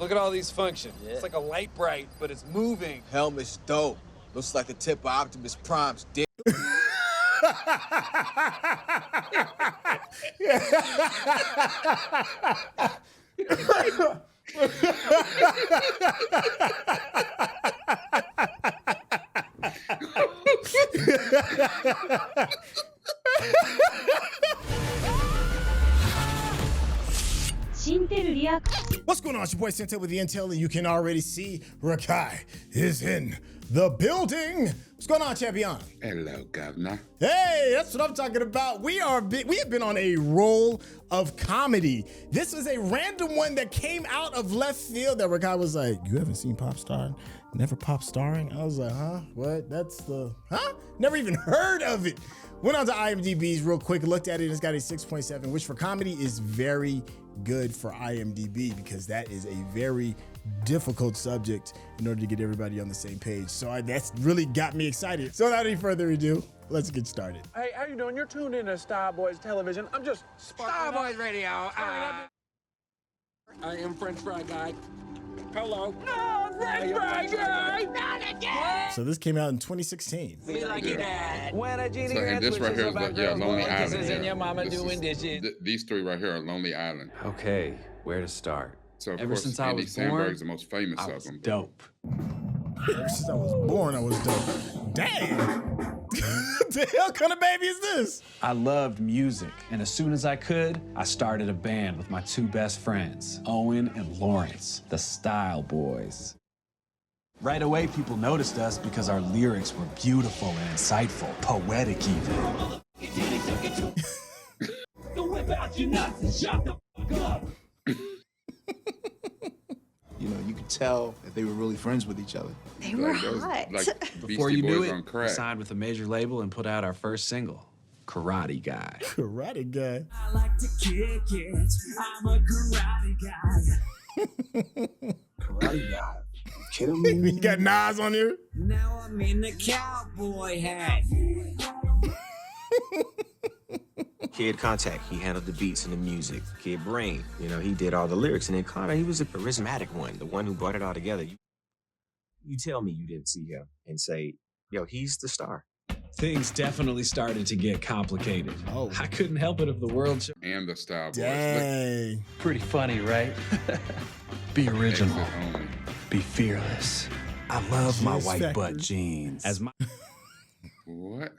Look at all these functions. Yeah. It's like a light bright, but it's moving. Helmet's dope. Looks like the tip of Optimus Prime's dick. What's going on? It's your boy Syntell with the Intel, and you can already see Rekkai is in the building. What's going on, champion? Hello, governor. Hey, that's what I'm talking about. We have been on a roll of comedy. This was a random one that came out of left field that Rekkai was like, you haven't seen Popstar? Never Popstarring? I was like, huh? What? That's the, huh? Never even heard of it. Went on to IMDb's real quick, looked at it, and it's got a 6.7, which for comedy is very good for IMDb because that is a very difficult subject in order to get everybody on the same page. So that's really got me excited. So without any further ado, let's get started. Hey, how you doing? You're tuned in to Star Boys Television. I'm just Star Boys Radio. I am French Fry Guy. Hello. No, French Fry Guy! Not again! So this came out in 2016. Be like your dad. When a genie and this right here is like, yeah, Lonely Island. And your mama doing dishes. These three right here are Lonely Island. Okay, where to start? So of Ever course, since I Andy was born, Samberg's the most famous I of was them. dope. Ever since I was born, I was dope. Dang! What the hell kind of baby is this? I loved music, and as soon as I could, I started a band with my two best friends, Owen and Lawrence, the Style Boys. Right away, people noticed us because our lyrics were beautiful and insightful, poetic even. You know, you could tell that they were really friends with each other. They were hot. Before you knew it, we signed with a major label and put out our first single, Karate Guy. Karate Guy. I like to kick it. I'm a karate guy. Karate Guy. You kidding me? You got Nas on here? Now I'm in the cowboy hat. Kid Contact, he handled the beats and the music. Kid Brain, you know, he did all the lyrics. And then Connor, he was the charismatic one, the one who brought it all together. You tell me you didn't see him and say, yo, he's the star. Things definitely started to get complicated. Oh. I couldn't help it if the world showed. And the Style Boys. Dang. Pretty funny, right? Be original. Only. Be fearless. I love my Cheers white factor. butt jeans. As my What?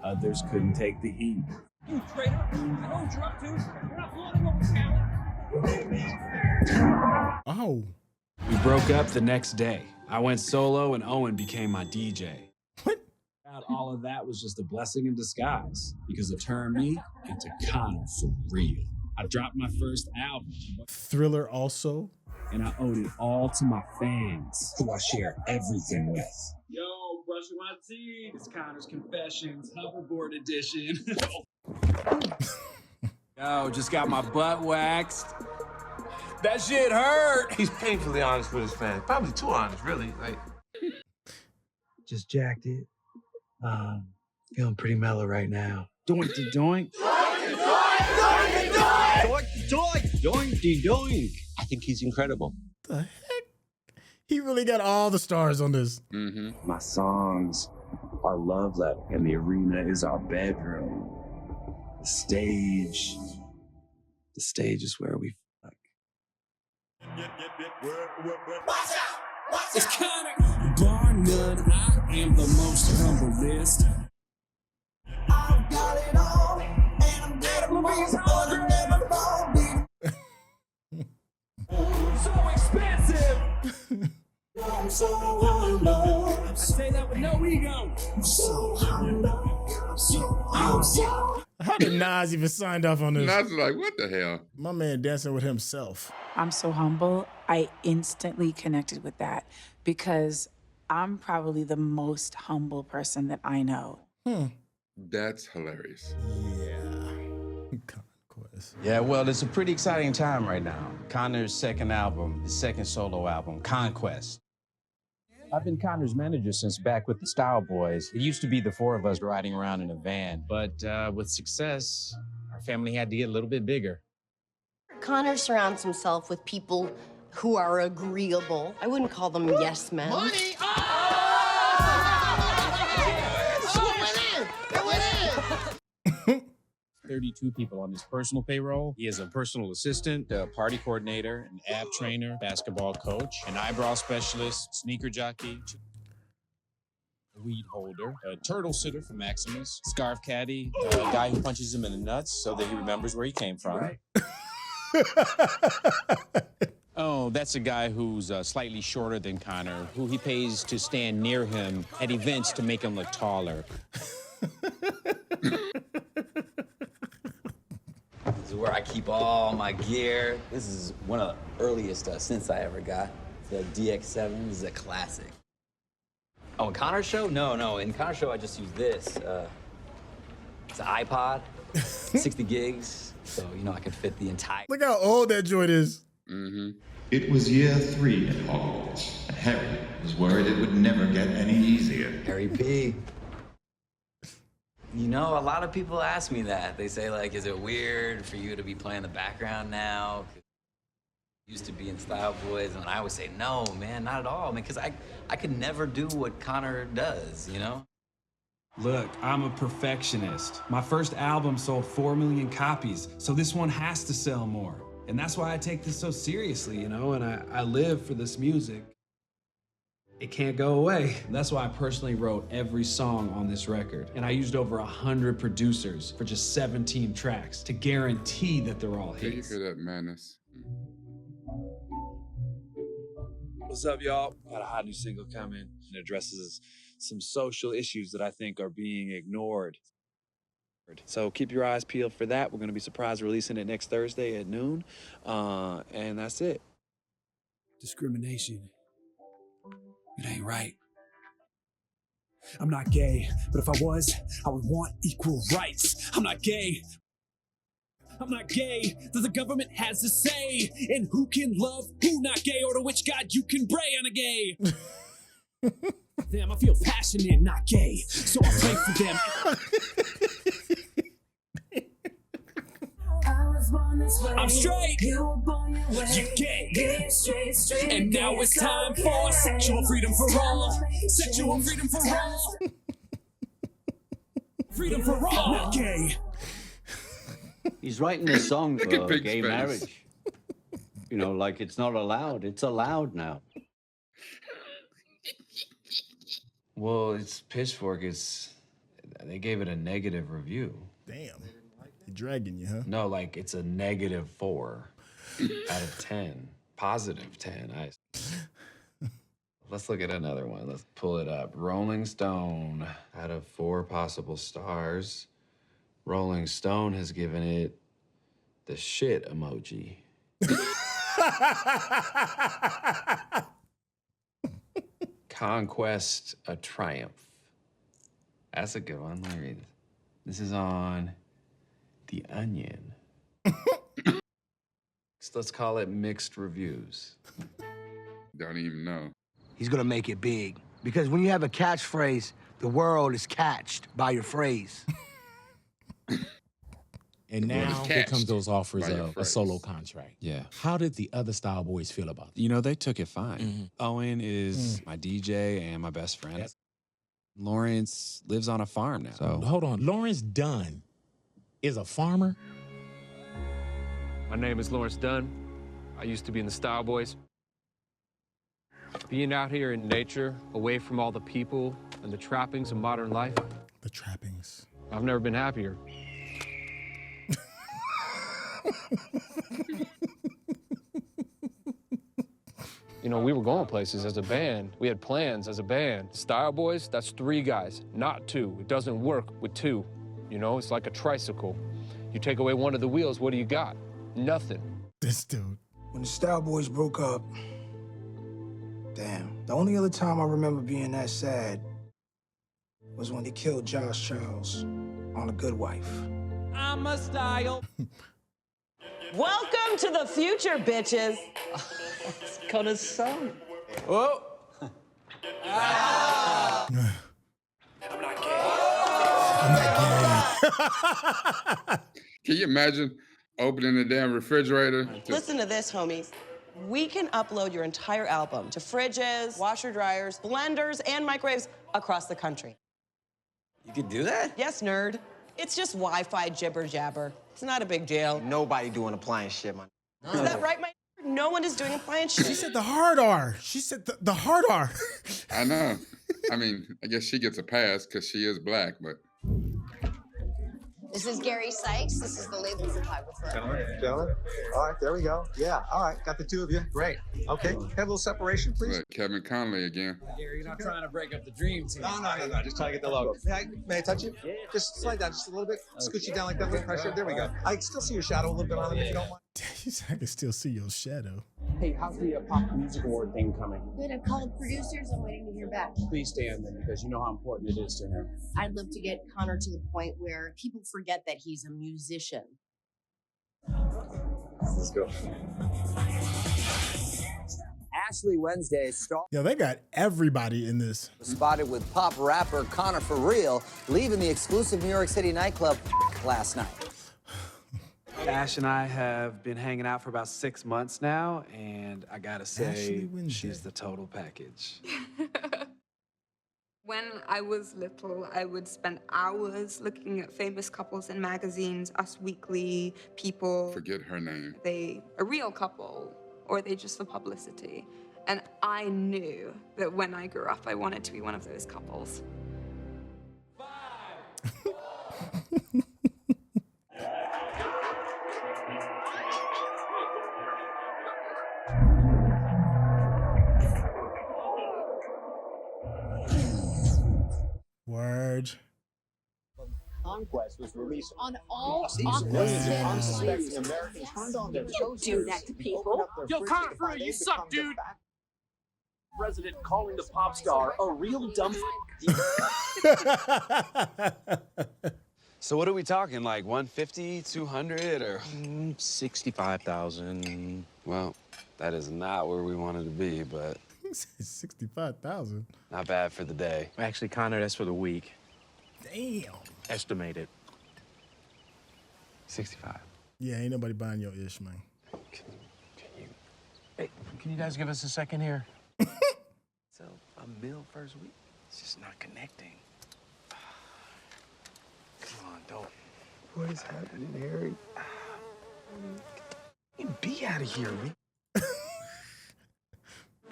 others couldn't take the heat. You traitor. I know what you're up to. You're not floating over talent. Oh. We broke up the next day. I went solo and Owen became my DJ. What? All of that was just a blessing in disguise because it turned me into Connor for real. I dropped my first album. Thriller also. And I owed it all to my fans, who I share everything with. Yo, brushing my teeth. It's Connor's Confessions, hoverboard edition. Yo, just got my butt waxed. That shit hurt. He's painfully honest with his fans. Probably too honest, really. Like, just jacked it. Feeling pretty mellow right now. Doink de doink. doink, doink. I think he's incredible. The heck? He really got all the stars on this. Mm-hmm. My songs are love letter, and the arena is our bedroom. The stage is where we fuck. It's Connor. Bar none, I am the most humblest. I've got it all, and I'm dead of movies, but never fall deep. So expensive. I'm so humble. I say that with no ego. I'm so humble. I'm so. How did Nas even signed off on this? Nas is like, what the hell? My man dancing with himself. I'm so humble. I instantly connected with that because I'm probably the most humble person that I know. That's hilarious. Yeah. Conquest. Yeah, well, it's a pretty exciting time right now. Connor's second album, his second solo album, Conquest. I've been Connor's manager since back with the Style Boys. It used to be the four of us riding around in a van, but with success, our family had to get a little bit bigger. Connor surrounds himself with people who are agreeable. I wouldn't call them yes men. Money! 32 people on his personal payroll. He is a personal assistant, a party coordinator, an ab trainer, basketball coach, an eyebrow specialist, sneaker jockey, a weed holder, a turtle sitter for Maximus, scarf caddy, a guy who punches him in the nuts so that he remembers where he came from. Oh, that's a guy who's slightly shorter than Connor, who he pays to stand near him at events to make him look taller. This is where I keep all my gear. This is one of the earliest synths I ever got. The DX7 this is a classic. Oh, in Connor's show? No. In Connor's show, I just use this. It's an iPod, 60 gigs. So, you know, I can fit the entire... Look how old that joint is. Mm-hmm. It was year 3 at Hogwarts, and Harry was worried it would never get any easier. Harry P. You know, a lot of people ask me that. They say, like, is it weird for you to be playing the background now? Used to be in Style Boys, and I always say, no, man, not at all, man, because I could never do what Connor does, you know? Look, I'm a perfectionist. My first album sold 4 million copies, so this one has to sell more. And that's why I take this so seriously, you know, and I live for this music. It can't go away. That's why I personally wrote every song on this record. And I used over 100 producers for just 17 tracks to guarantee that they're all Thank you hits. for that madness. What's up, y'all? Got a hot new single coming and addresses some social issues that I think are being ignored. So keep your eyes peeled for that. We're going to be surprise releasing it next Thursday at noon. And that's it. Discrimination. It ain't right. I'm not gay, but if I was, I would want equal rights. I'm not gay. I'm not gay, that the government has a say in who can love, who not gay, or to which god you can pray on a gay. Damn, I feel passionate, not gay, so I pray for them. I'm straight, you gay, and now it's time for sexual freedom for all. Sexual freedom for all. Freedom for all. Not gay. He's writing a song Look at for Big gay Space. marriage. You know, like it's not allowed. It's allowed now. Well, it's Pitchfork. They gave it a negative review. Damn. He dragging you, huh? No, like it's a -4 out of 10. Positive 10. Let's look at another one. Let's pull it up. Rolling Stone, out of 4 possible stars, Rolling Stone has given it the shit emoji. Conquest, a triumph. That's a good one. Let me read it. This is on The Onion. So let's call it mixed reviews. Don't even know. He's gonna make it big. Because when you have a catchphrase, the world is catched by your phrase. And now here comes those offers of a solo contract. Yeah. How did the other Style Boys feel about that? You know, they took it fine. Owen is my DJ and my best friend. Yes. Lawrence lives on a farm now. So Hold on. Lawrence Dunn is a farmer? My name is Lawrence Dunn. I used to be in the Style Boys. Being out here in nature, away from all the people and the trappings of modern life. The trappings. I've never been happier. You know, we were going places as a band. We had plans as a band. Style Boys, that's 3 guys, not 2. It doesn't work with 2. You know, it's like a tricycle. You take away one of the wheels, what do you got? Nothing. This dude. When the Style Boys broke up, damn, the only other time I remember being that sad was when they killed Josh Charles on A Good Wife. I'm a style. Welcome to the future, bitches. It's Connor's song. Oh. Can you imagine Opening the damn refrigerator. Listen to this, homies. We can upload your entire album to fridges, washer dryers, blenders, and microwaves across the country. You could do that? Yes, nerd. It's just Wi-Fi jibber jabber. It's not a big deal. Nobody doing appliance shit, man. Is that right, my? No one is doing appliance shit. She said the hard R. She said the hard R. I know. I mean, I guess she gets a pass because she is black, but. This is Gary Sykes. This is the label photographer. Gentlemen. All right, there we go. Yeah, all right. Got the two of you. Great. Okay, have a little separation, please. Look, Kevin Conley again. Gary, you're not trying to break up the dream team. No. Just trying to get the logo. May I touch you? Yeah. Just slide down just a little bit. Scooch you down like that, a little pressure. There we go. I can still see your shadow a little bit on it if you don't mind. I can still see your shadow. Hey, how's the Pop Music Award thing coming? Good. I've called producers. I'm waiting to hear back. Please stand then, because you know how important it is to him. I'd love to get Connor to the point where people forget that he's a musician. Let's go. Ashley Wednesday Yo, they got everybody in this. spotted with pop rapper Connor For Real leaving the exclusive New York City nightclub last night. Ash and I have been hanging out for about 6 months now, and I gotta say, she's the total package. When I was little, I would spend hours looking at famous couples in magazines, Us Weekly, People. Forget her name. Are they a real couple, or are they just for publicity? And I knew that when I grew up, I wanted to be one of those couples. Word. Conquest was released On all unsuspecting Americans turned on their You do that to people. Yo, Connor, for you suck, dude. President calling the pop star a real dumb. So what are we talking, like 150, 200, or? 65,000. Well, that is not where we wanted to be, but 65,000. not bad for the day. Actually, Connor, that's for the week. Damn. Estimated. 65. Yeah, ain't nobody buying your ish, man. Hey, can you guys give us a second here? So, a meal first week? It's just not connecting. Come on, don't. What is happening, Harry? Be out of here, man.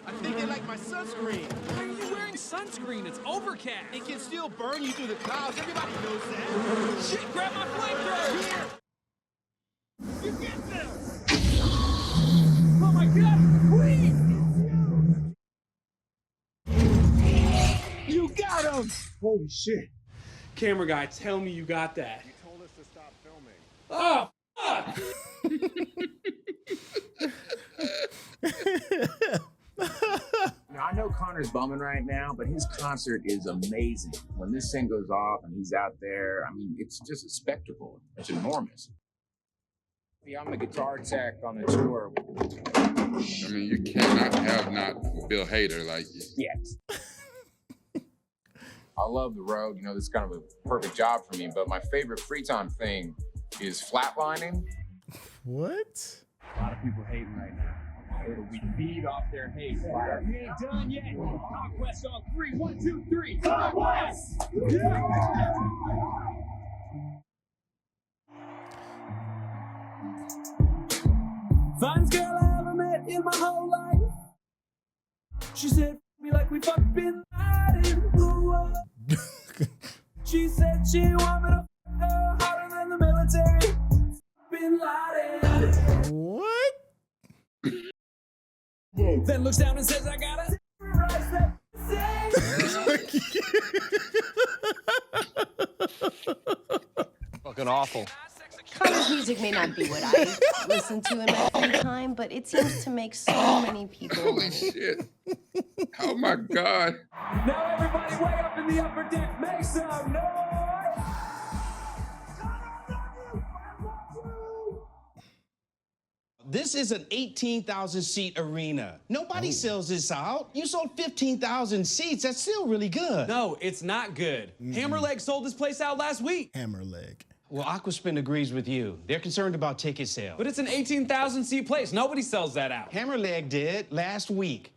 I think they like my sunscreen. Why are you wearing sunscreen? It's overcast. It can still burn you through the clouds. Everybody knows that. Shit, grab my flamethrower! Here. You get them. Oh my God, please! You got him. Holy shit. Camera guy, tell me you got that. You told us to stop filming. Oh, fuck! Now, I know Connor's bumming right now, but his concert is amazing. When this thing goes off and he's out there, I mean, it's just a spectacle. It's enormous. Yeah, I'm the guitar tech on the tour. I mean, you cannot have not Bill Hader like you. Yes. I love the road. You know, this is kind of a perfect job for me, but my favorite free time thing is flatlining. What? A lot of people hating right now. We feed off their hate. We ain't done yet. Conquest on 3. 1, 2, 3. Conquest! Finest girl I ever met in my whole life. She said, me like we fucked Bin Laden. She said she wanted me to fuck her harder than the military. Bin Laden. What? Then looks down and says, I gotta terrorize that Fucking awful. Connor's music may not be what I listen to in my free time, but it seems to make so many people Holy money. shit. Oh my God. Now everybody way up in the upper deck, make some noise! This is an 18,000 seat arena. Nobody sells this out. You sold 15,000 seats. That's still really good. No, it's not good. Hammerleg sold this place out last week. Hammerleg. Well, Aquaspin agrees with you. They're concerned about ticket sales. But it's an 18,000 seat place. Nobody sells that out. Hammerleg did last week.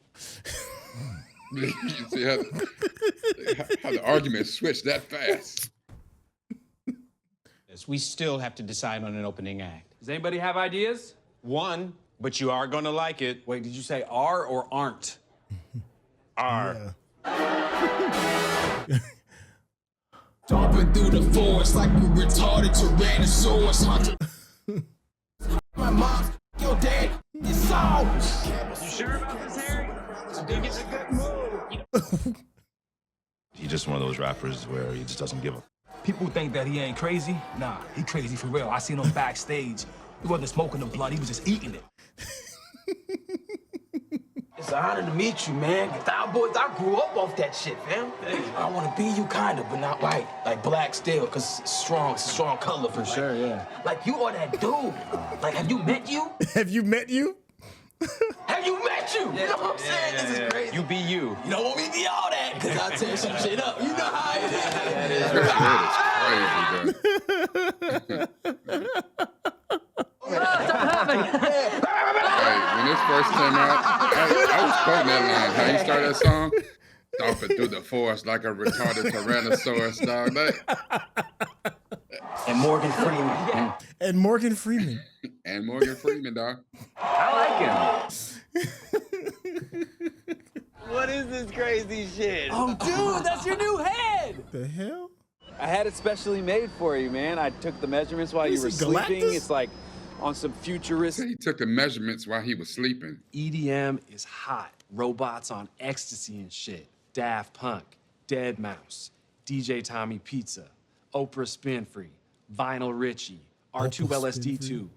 You see how the argument switched that fast. Yes, we still have to decide on an opening act. Does anybody have ideas? One, but you are gonna like it. Wait, did you say are or aren't? Are. Stomping through the forest like a retarded Tyrannosaurus hunter. My mom, your dad, your soul. You sure about this, Harry? I think it's a good move. He's just one of those rappers where he just doesn't give a. People think that he ain't crazy. Nah, he crazy for real. I seen him backstage. He wasn't smoking the blunt, he was just eating it. It's an honor to meet you, man. Style Boys, I grew up off that shit, fam. I want to be you kind of, but not white. Like black still, because it's strong. It's a strong color. For sure, yeah. Like, you are that dude. Like, have you met you? Have you met you? Have you met you? You know what I'm saying? This is crazy. You be you. You don't want me to be all that, because I'll tear some shit up. You know how it is. When this first came out, I was quoting that line. How you start that song? Stomping through the forest like a retarded Tyrannosaurus, dog. And Morgan Freeman. And Morgan Freeman. And Morgan Freeman, dog. I like him. What is this crazy shit? Oh, dude, that's your new head. The hell? I had it specially made for you, man. I took the measurements while you were sleeping. It's like on some futuristic. He took the measurements while he was sleeping. EDM is hot. Robots on ecstasy and shit. Daft Punk, Dead Mouse, DJ Tommy Pizza, Oprah Spinfree, Vinyl Richie, R2LSD2.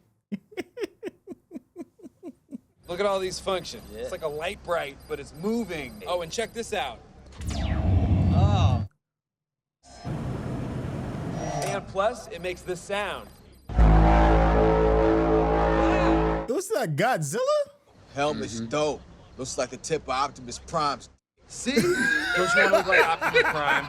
Look at all these functions. Yeah. It's like a light bright, but it's moving. Oh, and check this out. Oh. And plus, it makes this sound. What's that, Godzilla? Helmet's dope. Looks like the tip of Optimus Prime's. See? Don't you want to look like Optimus Prime?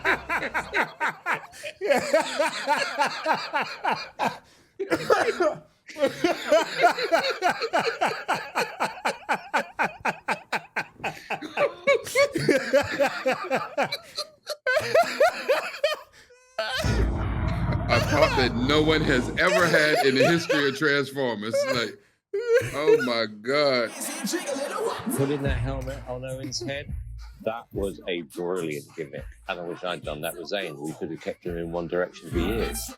A thought that no one has ever had in the history of Transformers. Like, oh my God. Putting that helmet on Owen's head, that was a brilliant gimmick. And I wish I'd done that with Zayn. We could have kept him in one direction for years.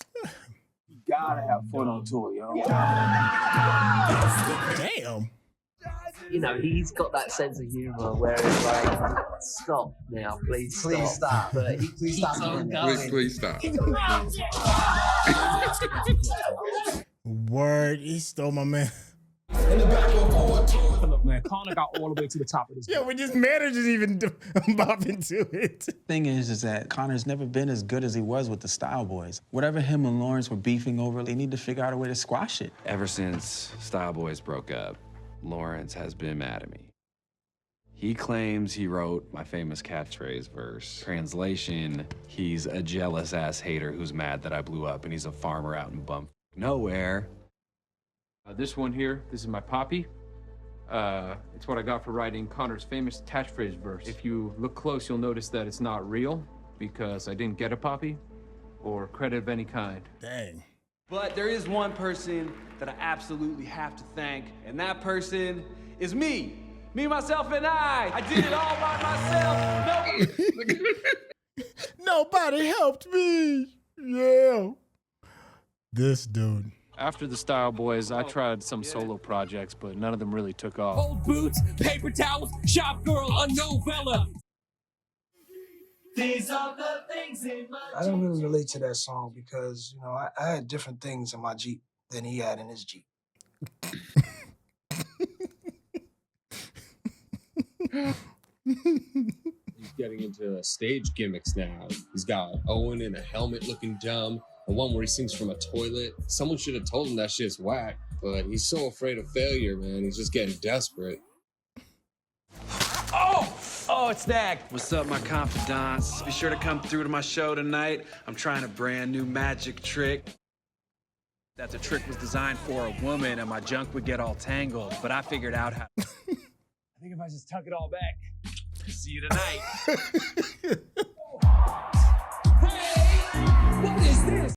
You gotta have fun on tour, yo. Damn. You know, he's got that sense of humor where it's like, stop now, please stop. But he Please keeps stop. on going. Please stop. Word, he stole my man. Look, man, Connor got all the way to the top of this. Yeah, when his manager's even bopping to it. Thing is that Connor's never been as good as he was with the Style Boys. Whatever him and Lawrence were beefing over, they need to figure out a way to squash it. Ever since Style Boys broke up, Lawrence has been mad at me. He claims he wrote my famous catchphrase verse. Translation, he's a jealous-ass hater who's mad that I blew up and he's a farmer out in bump nowhere. This one here, this is my poppy. It's what I got for writing Connor's famous catchphrase verse. If you look close, you'll notice that it's not real because I didn't get a poppy or credit of any kind. Dang. But there is one person that I absolutely have to thank, and that person is me. Me, myself, and I. I did it all by myself. Nobody helped me. Yeah. This dude. After the Style Boys, I tried some solo projects, but none of them really took off. Old boots, paper towels, shop girl, a novella. These are the things in my I don't really relate to that song because, you know, I had different things in my Jeep than he had in his Jeep. He's getting into stage gimmicks now. He's got Owen in a helmet looking dumb, and one where he sings from a toilet. Someone should have told him that shit's whack, but he's so afraid of failure, man. He's just getting desperate. Oh, it's Dag. What's up, my confidants? Be sure to come through to my show tonight. I'm trying a brand new magic trick. That the trick was designed for a woman and my junk would get all tangled, but I figured out how. I think if I just tuck it all back. See you tonight. What is this?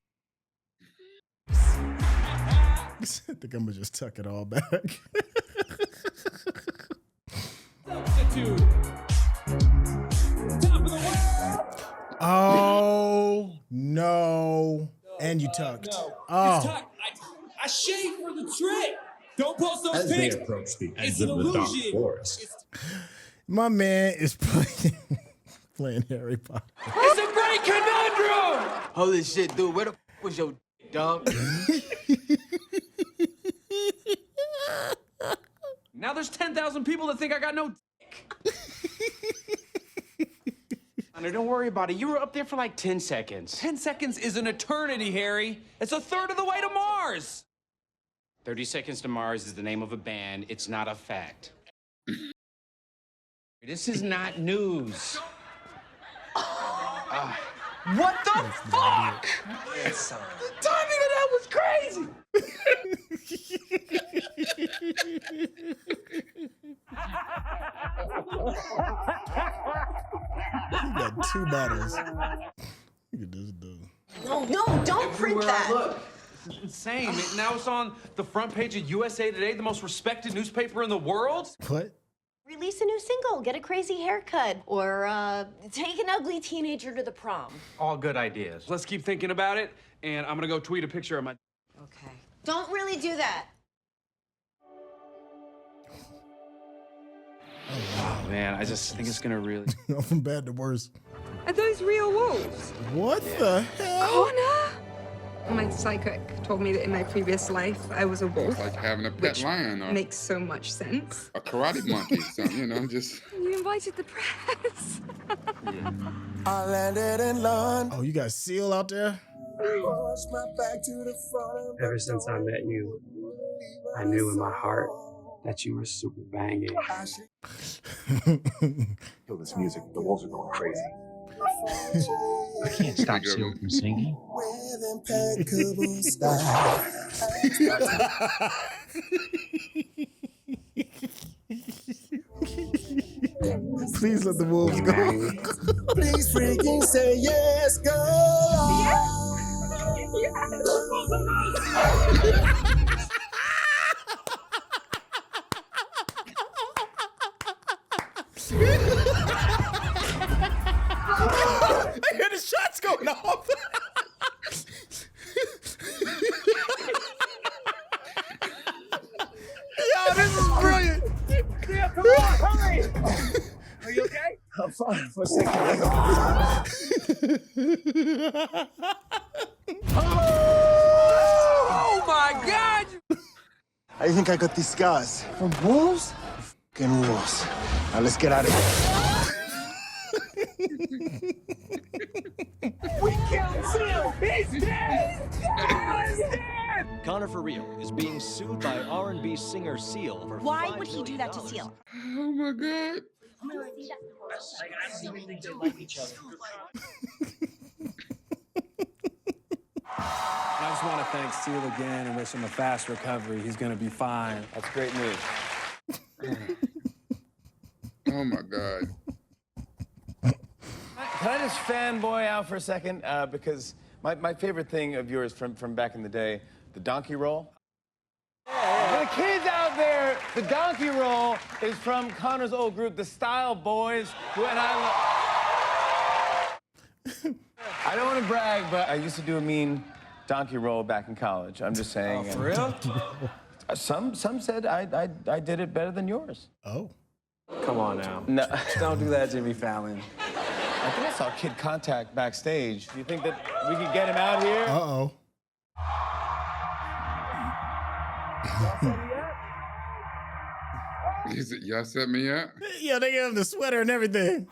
I think I'm gonna just tuck it all back. Substitute. Top of the world. Oh no! And you tucked. No. Oh. It's tucked. I shaved for the trick. Don't post those As they pics. approach the It's edge an of the dark illusion. forest, My man is playing Harry Potter. It's a great conundrum. Holy shit, dude. Where the was your dog? Now there's 10,000 people that think I got no dick. Don't worry about it. You were up there for like 10 seconds. 10 seconds is an eternity, Harry. It's a third of the way to Mars. 30 Seconds to Mars is the name of a band. It's not a fact. This is not news. What the fuck? The timing of that was crazy. You got 2 bottles. Look at this dude. No, don't print that. Look, this is insane. Now it's on the front page of USA Today, the most respected newspaper in the world. What? Release a new single, get a crazy haircut, or take an ugly teenager to the prom. All good ideas. Let's keep thinking about it, and I'm gonna go tweet a picture of my. Okay. Don't really do that. Oh man, I just think it's gonna really. From bad to worse. Are those real wolves? What the hell? Connor? My psychic told me that in my previous life I was a wolf. It's like having a pet which lion or makes so much sense. a karate monkey, something, you know, just. You invited the press. I landed in London. Oh, you got Seal out there? Ever since I met you, I knew in my heart that you were super banging. kill this music. The wolves are going crazy. I can't stop Seal from singing. Please let the wolves go. Please freaking say yes, go. I hear the shots going off. Yo, this is brilliant. Yeah, come on, hurry. Are you okay? I'm fine for a second. Oh my God! I think I got these scars from wolves. Fucking wolves. Now let's get out of here. We killed Seal. He's dead. He's dead. Connor for Real is being sued by R&B singer Seal for Why $5 would he do that to million. Seal? Oh my God. I just want to thank Seal again and wish him a fast recovery. He's gonna be fine. That's great news. Oh my God. Can I just fanboy out for a second? Because my favorite thing of yours from back in the day, the donkey roll. For the kids out there, the donkey roll is from Connor's old group, the Style Boys. And I don't want to brag, but I used to do a mean donkey roll back in college. I'm just saying. Oh, for real? Some said I did it better than yours. Oh. Come on now. No. Don't do that, Jimmy Fallon. I think I saw Kid Contact backstage. Do you think that we could get him out here? Uh-oh. Is it y'all set me up? Yeah, they gave him the sweater and everything.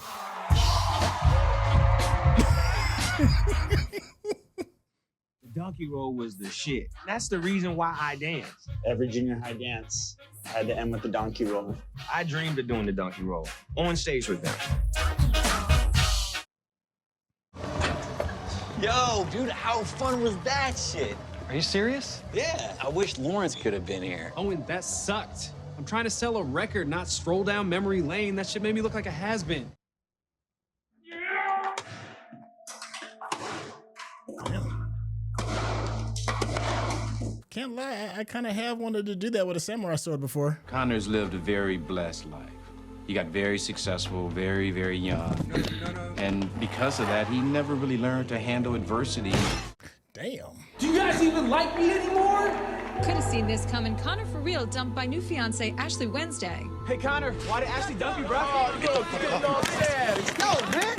Donkey roll was the shit. That's the reason why I dance. Every junior high dance had to end with the donkey roll. I dreamed of doing the donkey roll on stage with them. Yo, dude, how fun was that shit? Are you serious? Yeah, I wish Lawrence could have been here. Owen, that sucked. I'm trying to sell a record, not stroll down memory lane. That shit made me look like a has-been. Can't lie, I kind of have wanted to do that with a samurai sword before. Connor's lived a very blessed life. He got very successful, very, very young. And because of that, he never really learned to handle adversity. Damn. Do you guys even like me anymore? Could have seen this coming. Connor for real dumped by new fiance Ashley Wednesday. Hey, Connor, why did Ashley dump you, bro? Oh, yo, getting all sad. Let's go, man.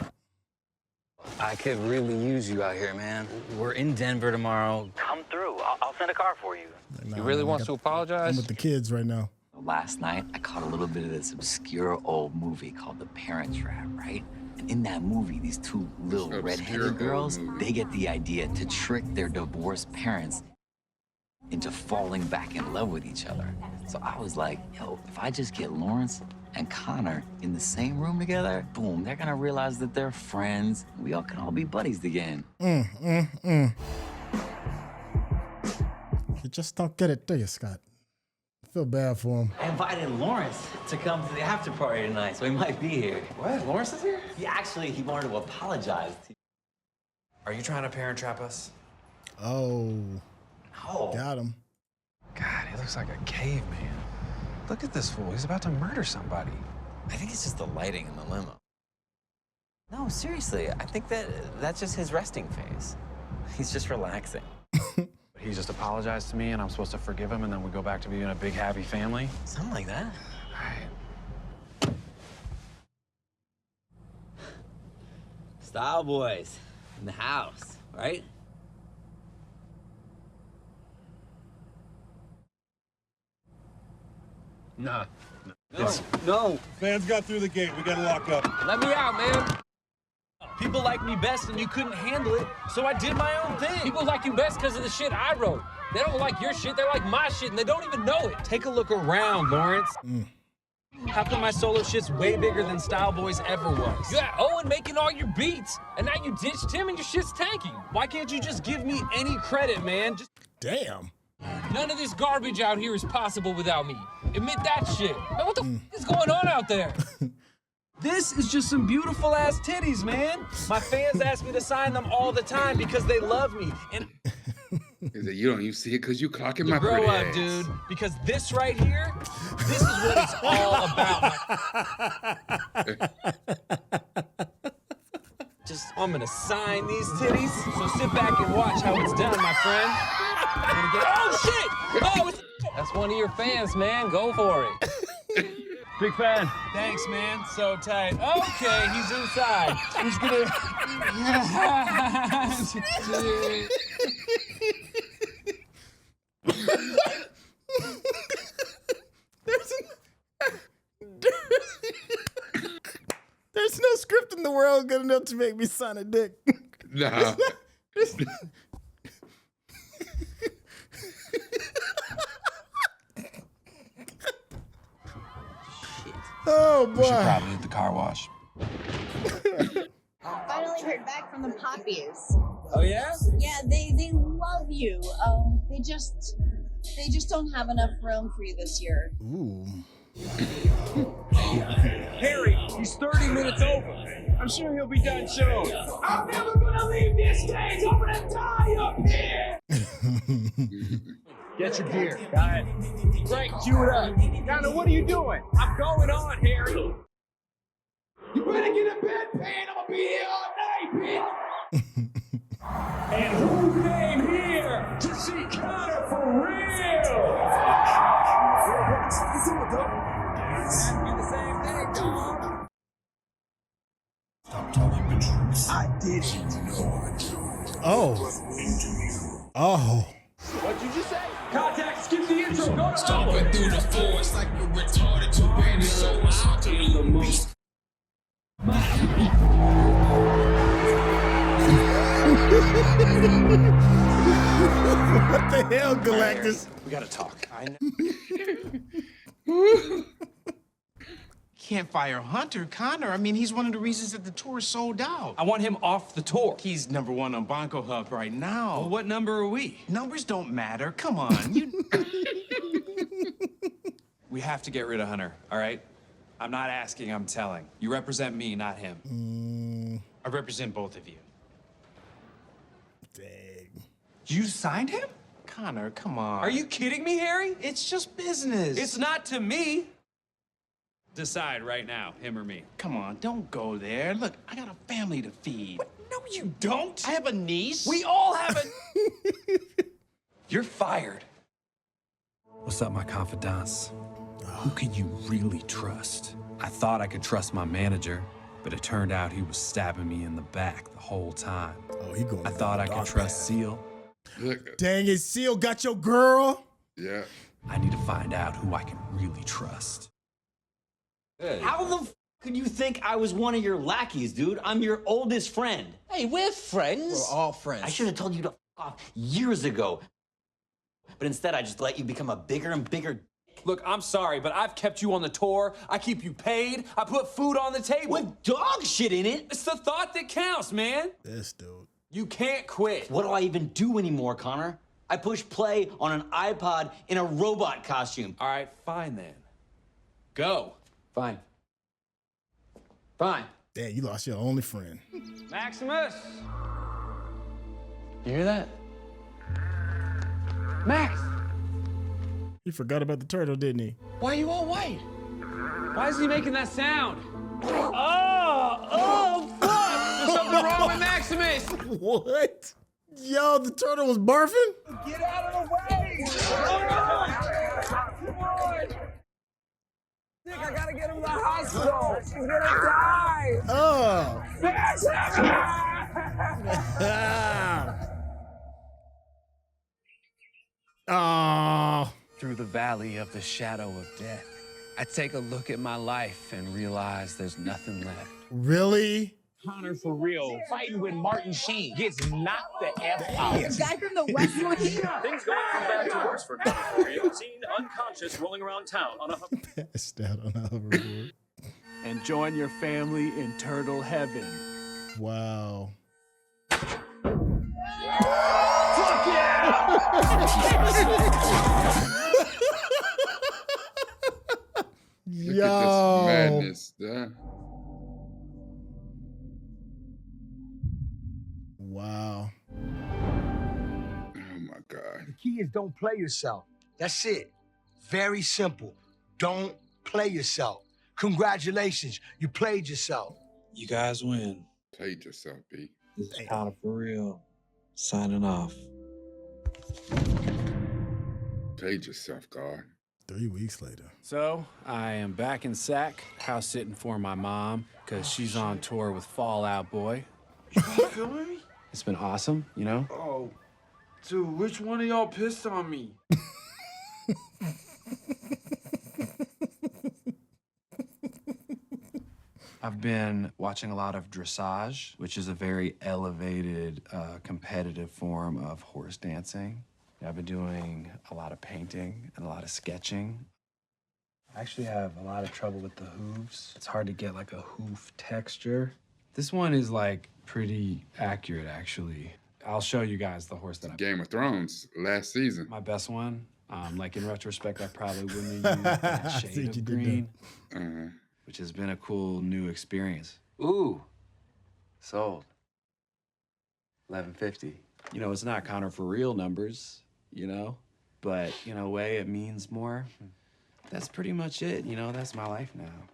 I could really use you out here, man. We're in Denver tomorrow. Come through. I'll send a car for you. You really want to apologize? I'm with the kids right now. Last night, I caught a little bit of this obscure old movie called The Parent Trap, right? And in that movie, these two little redheaded girls, they get the idea to trick their divorced parents into falling back in love with each other. So I was like, yo, if I just get Lawrence and Connor in the same room together, boom, they're gonna realize that they're friends. We all can all be buddies again. You just don't get it, do you, Scott? I feel bad for him. I invited Lawrence to come to the after party tonight, so he might be here. What? Lawrence is here? He wanted to apologize to you. Are you trying to parent trap us? Oh. No. Got him. God, he looks like a caveman. Look at this fool. He's about to murder somebody. I think it's just the lighting in the limo. No, seriously, I think that's just his resting face. He's just relaxing. He just apologized to me and I'm supposed to forgive him and then we go back to being a big happy family? Something like that. All right. Style boys in the house, right? Nah. No. Fans got through the gate. We gotta lock up. Let me out, man. People like me best and you couldn't handle it, so I did my own thing. People like you best because of the shit I wrote. They don't like your shit, they like my shit, and they don't even know it. Take a look around, Lawrence. How come my solo shit's way bigger than Style Boys ever was? You got Owen making all your beats, and now you ditched him and your shit's tanking. Why can't you just give me any credit, man? Damn. None of this garbage out here is possible without me. Admit that shit. Man, what the f is going on out there? This is just some beautiful ass titties, man. My fans ask me to sign them all the time because they love me. And Is that you don't even see it because you clocking my grow pretty up, ass. dude. Because this right here, this is what it's all about. I'm gonna sign these titties, so sit back and watch how it's done, my friend. Oh shit! Oh, that's one of your fans, man. Go for it. Big fan. Thanks, man. So tight. Okay, he's inside. He's gonna. There's no script in the world good enough to make me sign a dick. Nah. Oh boy. We should probably hit the car wash. Finally heard back from the Poppies. Oh yeah? Yeah, they love you. They just don't have enough room for you this year. Ooh. Harry, he's 30 minutes over. I'm sure he'll be done soon. I'm never gonna leave this stage. I'm gonna die up here. Get your gear. Got it. Great, cue it up. Connor, what are you doing? I'm going on, Harry. You better get a bedpan. I'm gonna be here all night, bitch. And who came here to see Connor for real? I did know. Oh. What'd you just say? Contact, skip the intro, go to Stomping through the forest like a retarded tyrannosaurus. Out to the beast. What the hell, Galactus? We gotta talk. can't fire Hunter. Connor, I mean, he's one of the reasons that the tour is sold out. I want him off the tour. He's #1 on Bonko Hub right now. Well, what number are we? Numbers don't matter. Come on. You... We have to get rid of Hunter, all right? I'm not asking, I'm telling. You represent me, not him. I represent both of you. Dang. You signed him? Connor, come on. Are you kidding me, Harry? It's just business. It's not to me. Decide right now, him or me. Come on, don't go there. Look, I got a family to feed. What? No, you don't. I have a niece. We all have a... You're fired. What's up, my confidants? Who can you really trust? I thought I could trust my manager, but it turned out he was stabbing me in the back the whole time. Oh, he going. I thought I could trust Seal. Dang it, Seal got your girl. Yeah. I need to find out who I can really trust. How the f could you think I was one of your lackeys, dude? I'm your oldest friend. Hey, we're friends. We're all friends. I should have told you to f off years ago. But instead, I just let you become a bigger and bigger. Look, I'm sorry, but I've kept you on the tour. I keep you paid. I put food on the table. With dog shit in it. It's the thought that counts, man. This dude. You can't quit. What do I even do anymore, Connor? I push play on an iPod in a robot costume. All right, fine then. Go. Fine. Fine. Damn, you lost your only friend. Maximus! You hear that? Max! He forgot about the turtle, didn't he? Why are you all white? Why is he making that sound? Oh, fuck! There's something wrong with Maximus! What? Yo, the turtle was barfing? Get out of the way! Come on! I gotta get him to the hospital. He's gonna die. Oh. Oh. Through the valley of the shadow of death, I take a look at my life and realize there's nothing left. Really? Connor for real, fighting with Martin Sheen, gets knocked the F out. The guy from the West Wing. Things going from bad to worse for Connor for real. Seen unconscious rolling around town on a Passed out on a hoverboard. And join your family in turtle heaven. Wow. Fuck yeah! Look at this madness. Wow. Oh my God. The key is don't play yourself. That's it. Very simple. Don't play yourself. Congratulations, you played yourself. You guys win. Played yourself, B. This is Connor for real. Signing off. Played yourself, God. 3 weeks later. So, I am back in SAC, house sitting for my mom, because she's on tour with Fall Out Boy. You feeling me? It's been awesome, you know? Oh, dude, which one of y'all pissed on me? I've been watching a lot of dressage, which is a very elevated, competitive form of horse dancing. I've been doing a lot of painting and a lot of sketching. I actually have a lot of trouble with the hooves. It's hard to get like a hoof texture. This one is like pretty accurate, actually. I'll show you guys the horse that I... Game of Thrones last season. My best one. Like in retrospect, I probably wouldn't have used that shade of green, which has been a cool new experience. Ooh, sold. 1150. You know, it's not Connor for real numbers, you know, but in a way it means more. That's pretty much it, you know, that's my life now.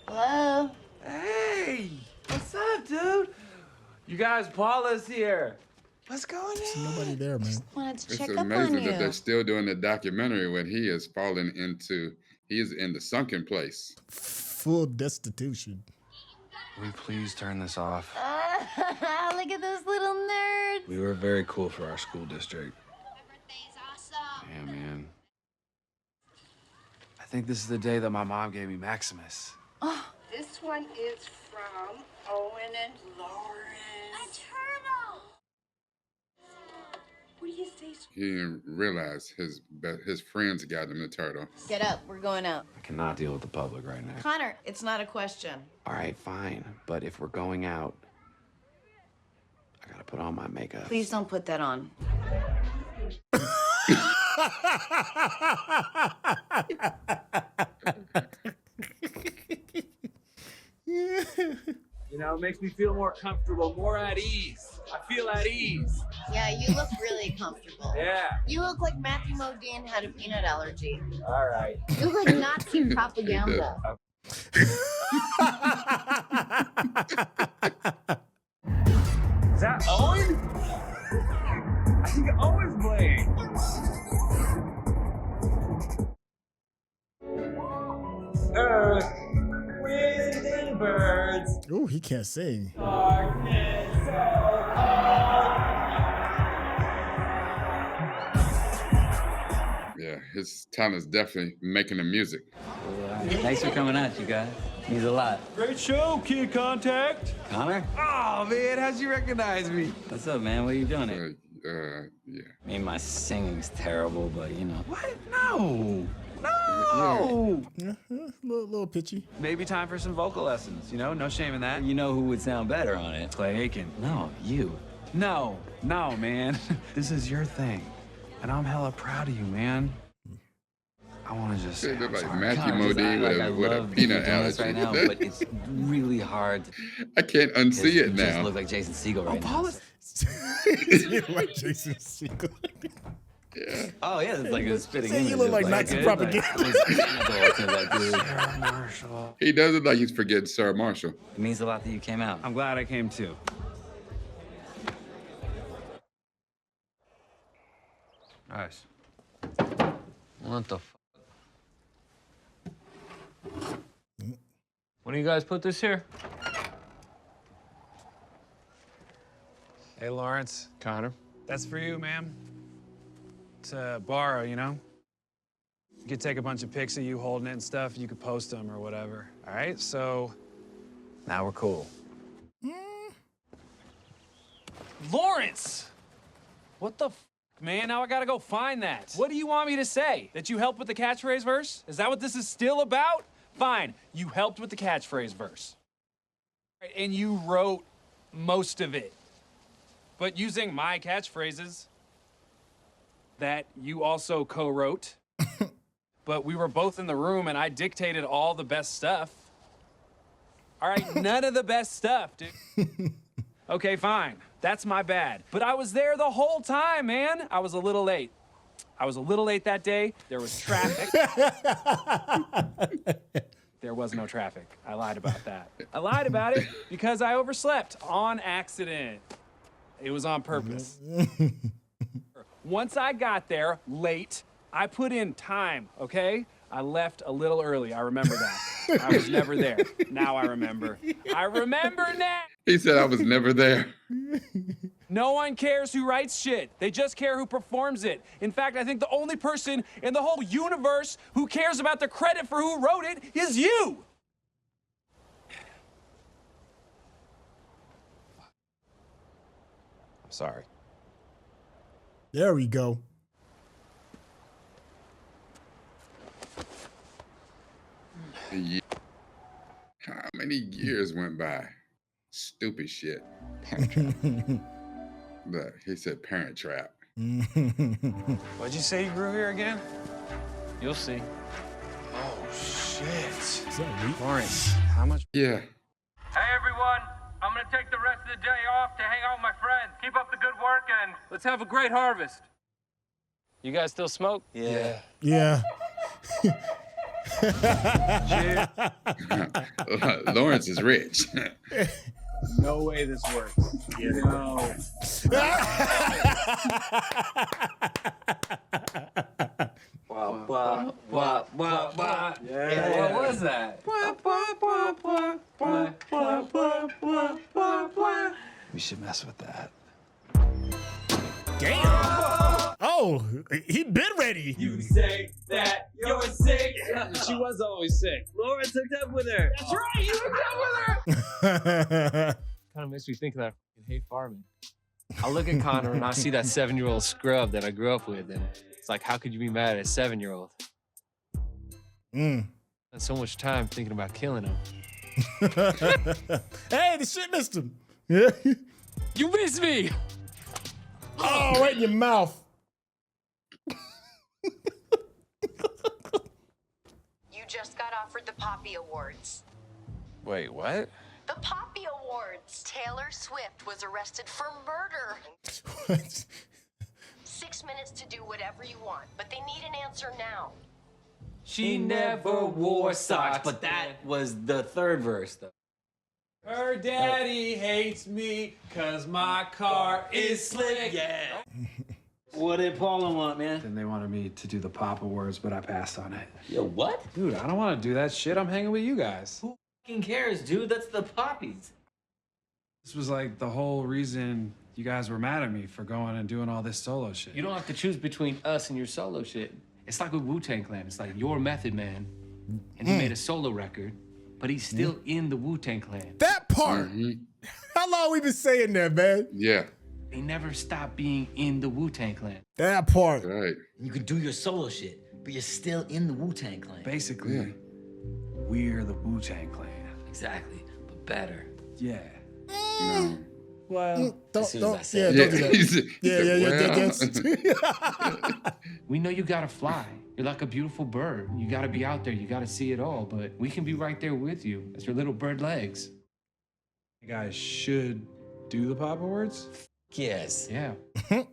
Hello? Hey, what's up, dude? You guys, Paula's here. What's going on? There's nobody there, man. Wanted to It's check up on amazing you. that they're still doing the documentary when he is falling into, he is in the sunken place. Full destitution. Will you please turn this off? Look at those little nerds. We were very cool for our school district. Yeah, man. I think this is the day that my mom gave me Maximus. Oh. This one is from Owen and Lauren. A turtle. What do you say? He didn't realize his friends got him the turtle. Get up. We're going out. I cannot deal with the public right now. Connor, it's not a question. All right, fine. But if we're going out, I gotta put on my makeup. Please don't put that on. You know, it makes me feel more comfortable, more at ease. I feel at ease. Yeah, you look really comfortable. Yeah. You look like Matthew Modine had a peanut allergy. All right. You look like Nazi propaganda. Is that Owen? I think Owen's playing. Earth, wind, and birds. Ooh, he can't sing. Darkness so Yeah, his talent's definitely making the music. Thanks for coming out, you guys. Means a lot. Great show, Kid Contact. Connor? Oh, man, how'd you recognize me? What's up, man? What are you doing here? Yeah. I mean, my singing's terrible, but you know. What? No. Yeah, little pitchy. Maybe time for some vocal lessons, you know? No shame in that. You know who would sound better on it? Clay Aiken. No, you. No, man. This is your thing. And I'm hella proud of you, man. I want to just say, It look like sorry. Matthew Connor, Modine with a peanut doing this allergy. right now, but it's really hard. I can't unsee You it just now. look like Jason Segel right now. You like Jason Segel. Yeah. Oh yeah, it's like a spitting Say image. you look It's like Nazi good, propaganda. Sarah Marshall. He does look like he's forgetting Sarah Marshall. It means a lot that you came out. I'm glad I came too. Nice. What the fuck? When do you guys put this here? Hey, Lawrence. Connor. That's for you, ma'am. It's a borrow, you know? You could take a bunch of pics of you holding it and stuff. You could post them or whatever. All right, so now we're cool. Lawrence! What the man? Now I gotta go find that. What do you want me to say? That you helped with the catchphrase verse? Is that what this is still about? Fine, you helped with the catchphrase verse. And you wrote most of it. But using my catchphrases that you also co-wrote. But we were both in the room and I dictated all the best stuff. All right, none of the best stuff, dude. Okay, fine. That's my bad. But I was there the whole time, man. I was a little late. I was a little late that day. There was traffic. There was no traffic. I lied about that. I lied about it because I overslept on accident. It was on purpose. Once I got there late, I put in time, okay? I left a little early. I remember that. I was never there. Now I remember. I remember now. He said I was never there. No one cares who writes shit. They just care who performs it. In fact, I think the only person in the whole universe who cares about the credit for who wrote it is you. I'm sorry. There we go. How many years went by? Stupid shit. Look, he said Parent Trap. What'd you say you grew here again? You'll see. Oh, shit. Lawrence, how much? Yeah. Hey everyone, I'm gonna take the rest of the day off to hang out with my friends. Keep up the good work and let's have a great harvest. You guys still smoke? Yeah. Yeah. Lawrence is rich. No way this works. No. Yeah. What was that? We should mess with that. Damn. Oh, he been ready. You say that you're sick. She was always sick. Lawrence hooked up with her. That's right, you hooked up with her. Kind of makes me think of that hate farming. I look at Connor and I see that 7-year-old scrub that I grew up with, and it's like, how could you be mad at a 7-year-old? Spent so much time thinking about killing him. Hey, the shit missed him. Yeah. You missed me. Oh, right in your mouth. You just got offered the Poppy Awards. Wait, what? The Poppy Awards. Taylor Swift was arrested for murder. What? 6 minutes to do whatever you want, but they need an answer now. She never wore socks, but that was the third verse, though. Her daddy hates me cause my car is slick. Yeah. What did Paula want, man? Then they wanted me to do the Pop Awards, but I passed on it. Yo, what? Dude, I don't want to do that shit. I'm hanging with you guys. Who fucking cares, dude? That's the Poppies. This was like the whole reason you guys were mad at me for going and doing all this solo shit. You don't have to choose between us and your solo shit. It's like with Wu-Tang Clan. It's like your Method Man, and he made a solo record, but he's still in the Wu-Tang Clan. That part. How long we been saying that, man? Yeah. They never stop being in the Wu-Tang Clan. That part. Right. You could do your solo shit, but you're still in the Wu-Tang Clan. Basically, we're the Wu-Tang Clan. Exactly, but better. Yeah. No. Well, As soon as I don't said do it. that. We know you gotta fly. You're like a beautiful bird. You gotta be out there. You gotta see it all. But we can be right there with you as your little bird legs. You guys should do the Pop Awards? Yes. Yeah. Who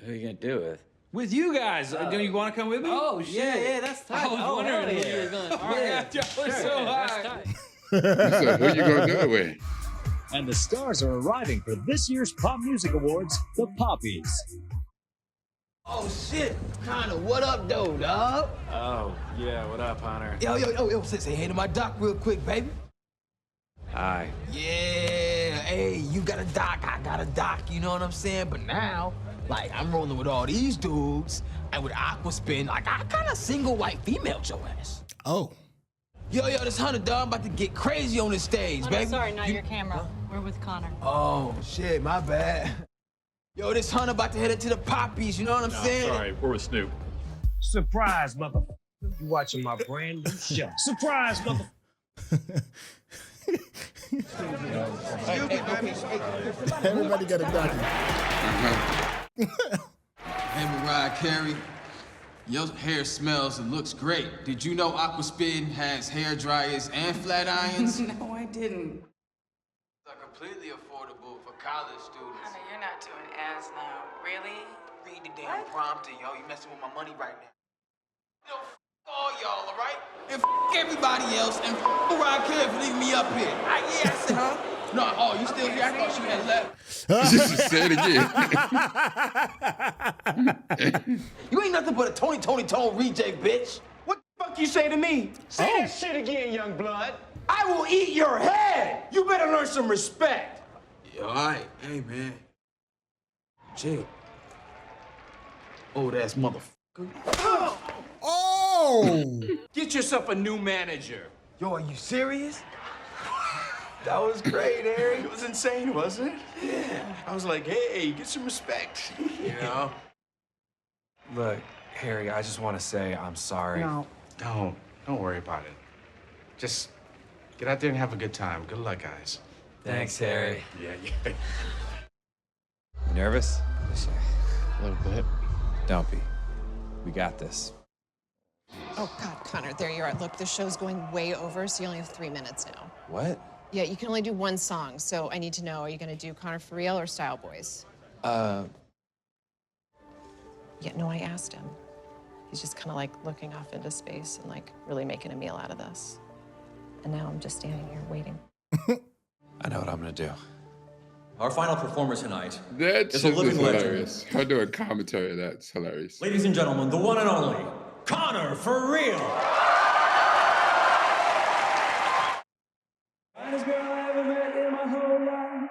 are you gonna do it with? With you guys. Do you want to come with me? Oh, shit. Yeah, that's tight. I was wondering who you were going. All right. Y'all are so high. You said, who you gonna do it with? And the stars are arriving for this year's Pop Music Awards, the Poppies. Oh shit, Connor, what up, though, dog? Oh, yeah, what up, Hunter? Yo, say hey to my doc real quick, baby. Hi. Yeah, hey, you got a doc, I got a doc, you know what I'm saying? But now, like, I'm rolling with all these dudes, and with Aquaspin, like, I kind of single white female your ass. Oh. Yo, this Hunter, dog, I'm about to get crazy on this stage, Oh, baby. no, sorry, not your camera. We're with Connor. Oh, shit, my bad. Yo, this Hunter about to head into the Poppies, you know what I'm saying? Sorry, we're with Snoop. Surprise, motherfucker. You watching my brand new show. Surprise, motherfucker. Everybody got a document. Hey, Mariah Carey, your hair smells and looks great. Did you know Aquaspin has hair dryers and flat irons? No, I didn't. They're completely affordable for college students. Honey, you're not doing ads now. Really? Read the damn prompter, yo. You messing with my money right now. Yo, all y'all, all right? And everybody else, and Mariah Carey for leaving me up here. I said, huh? No, oh, you still here? I thought she had left. Just say it again. You ain't nothing but a Tony reject, bitch. What the fuck you say to me? Say that shit again, young blood. I will eat your head. You better learn some respect. Yo, all right. Hey, man. Chill. Old ass motherfucker. Oh! Get yourself a new manager. Yo, are you serious? That was great, Harry. It was insane, wasn't it? Yeah. I was like, hey, get some respect. You know? Look, Harry, I just want to say I'm sorry. No, don't worry about it. Just get out there and have a good time. Good luck, guys. Thanks, Harry. Yeah. You nervous? A little bit. Don't be. We got this. Oh, God, Connor, there you are. Look, the show's going way over, so you only have 3 minutes now. What? Yeah, you can only do one song, so I need to know, are you going to do Connor for real or Style Boys? Yeah, no, I asked him. He's just kind of like looking off into space and like really making a meal out of this. And now I'm just standing here waiting. I know what I'm going to do. Our final performer tonight That is a shit is living legend. hilarious. Her doing commentary, that's hilarious. Ladies and gentlemen, the one and only Connor for real. Finest girl I ever met in my whole life.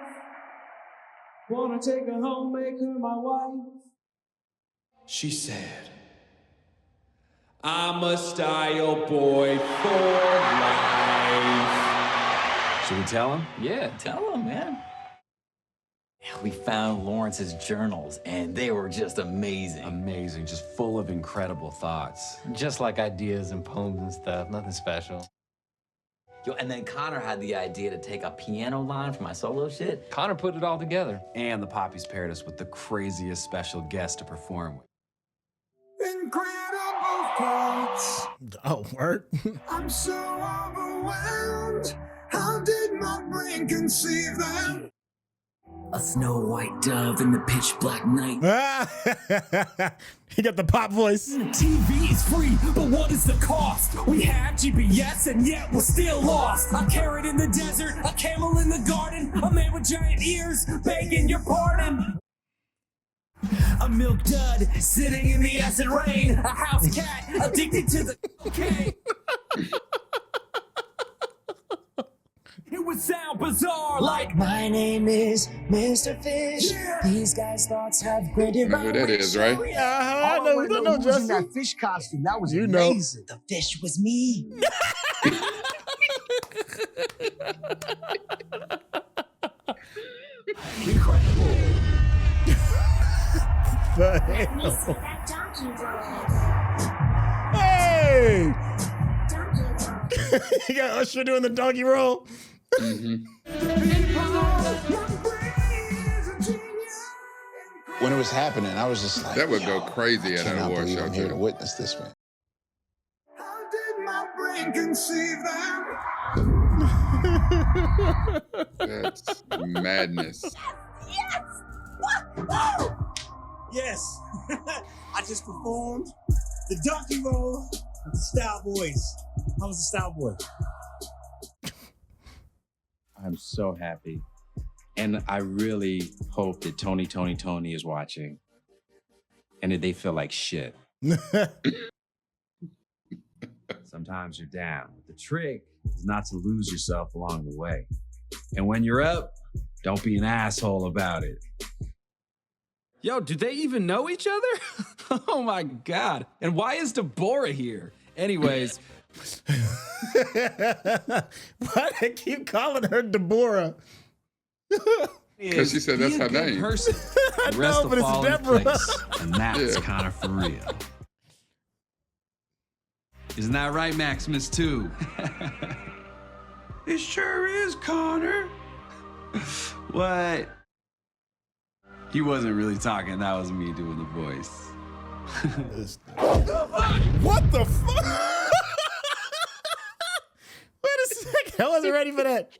Wanna take her home, make her my wife. She said, I'm a style boy for life. Should we tell him? Yeah. Tell him, man. We found Lawrence's journals, and they were just amazing. Amazing, just full of incredible thoughts. Just like ideas and poems and stuff, nothing special. Yo, and then Connor had the idea to take a piano line for my solo shit. Connor put it all together. And the Poppies paired us with the craziest special guest to perform with. Incredible thoughts. Oh, word. I'm so overwhelmed. How did my brain conceive them? A snow white dove in the pitch black night. He got the pop voice. TV is free, but what is the cost? We have GPS and yet we're still lost. A carrot in the desert, a camel in the garden, a man with giant ears begging your pardon. A milk dud sitting in the acid rain, a house cat addicted to the cocaine. It would sound bizarre, like my name is Mr. Fish. Yeah. These guys' thoughts have granted. You know who that is, right? I know who was in that fish costume. That was amazing. The fish was me. Incredible. Hey! You got Usher doing the donkey roll. When it was happening, I was just like, that would go crazy at an award show. I'm here to witness this, man. How did my brain conceive them? That's madness. Yes. I just performed the donkey roll with the Style Boys. I was the Style Boy. I'm so happy. And I really hope that Tony is watching and that they feel like shit. Sometimes you're down. The trick is not to lose yourself along the way. And when you're up, don't be an asshole about it. Yo, do they even know each other? Oh my God. And why is Deborah here? Anyways. Why they keep calling her Deborah? Because she said that's her name. Person. I The rest know, but will fall it's into Deborah. place, and that's Connor for real. Isn't that right, Maximus, too? It sure is, Connor. What? He wasn't really talking. That was me doing the voice. What the fuck? Wait a second. I wasn't ready for that.